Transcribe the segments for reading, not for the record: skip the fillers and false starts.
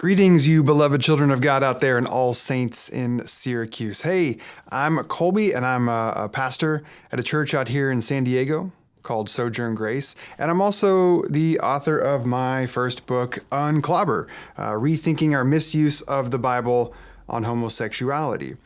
Greetings, you beloved children of God out there and all saints in Syracuse. Hey, I'm Colby, and I'm a pastor at a church out here in San Diego called Sojourn Grace. And I'm also the author of my first book, Unclobber, Rethinking Our Misuse of the Bible on Homosexuality.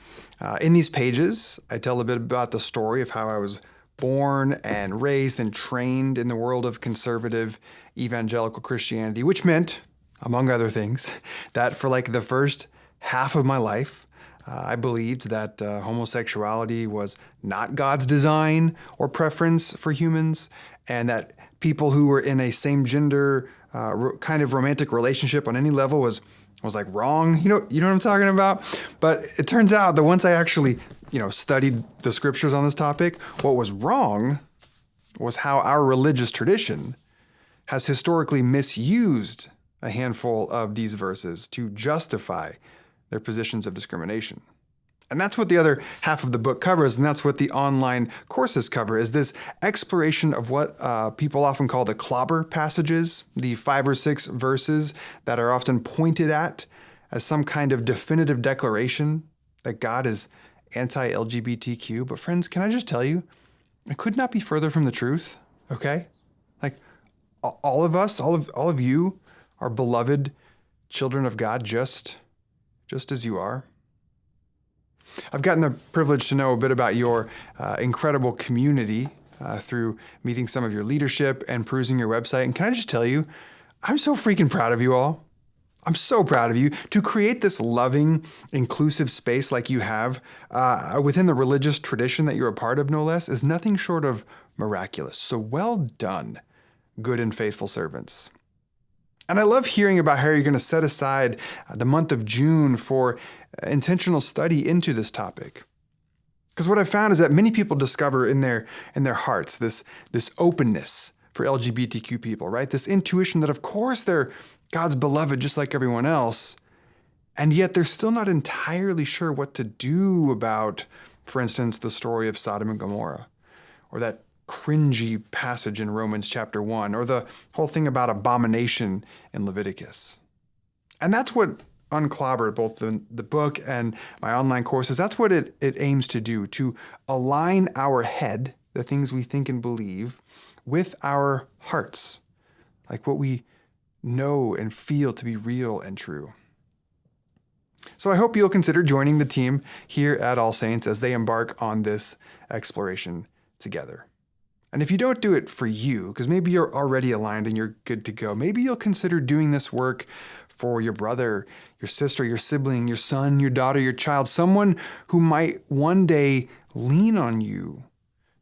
In these pages, I tell a bit about the story of how I was born and raised and trained in the world of conservative evangelical Christianity, which meant, among other things, that for like the first half of my life, I believed that homosexuality was not God's design or preference for humans, and that people who were in a same-gender kind of romantic relationship on any level was like wrong. You know what I'm talking about? But it turns out that once I actually, studied the scriptures on this topic, what was wrong was how our religious tradition has historically misused a handful of these verses to justify their positions of discrimination. And that's what the other half of the book covers, and that's what the online courses cover, is this exploration of what people often call the clobber passages, the 5 or 6 verses that are often pointed at as some kind of definitive declaration that God is anti-LGBTQ. But friends, can I just tell you, it could not be further from the truth, okay? Like, all of us, all of you, are beloved children of God just as you are. I've gotten the privilege to know a bit about your incredible community through meeting some of your leadership and perusing your website. And can I just tell you, I'm so freaking proud of you all. I'm so proud of you to create this loving, inclusive space like you have within the religious tradition that you're a part of, no less, is nothing short of miraculous. So well done, good and faithful servants. And I love hearing about how you're going to set aside the month of June for intentional study into this topic. Because what I found is that many people discover in their hearts this openness for LGBTQ people, right? This intuition that, of course, they're God's beloved just like everyone else, and yet they're still not entirely sure what to do about, for instance, the story of Sodom and Gomorrah, or that cringy passage in Romans chapter 1, or the whole thing about abomination in Leviticus. And that's what Unclobber, both the book and my online courses, that's what it aims to do, to align our head, the things we think and believe, with our hearts, like what we know and feel to be real and true. So I hope you'll consider joining the team here at All Saints as they embark on this exploration together. And if you don't do it for you, because maybe you're already aligned and you're good to go, maybe you'll consider doing this work for your brother, your sister, your sibling, your son, your daughter, your child, someone who might one day lean on you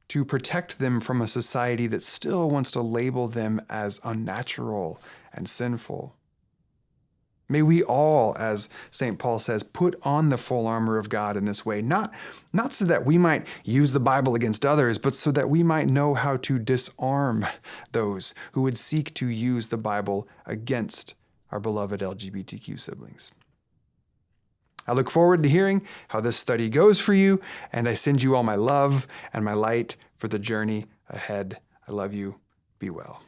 to protect them from a society that still wants to label them as unnatural and sinful. May we all, as St. Paul says, put on the full armor of God in this way, not so that we might use the Bible against others, but so that we might know how to disarm those who would seek to use the Bible against our beloved LGBTQ siblings. I look forward to hearing how this study goes for you, and I send you all my love and my light for the journey ahead. I love you. Be well.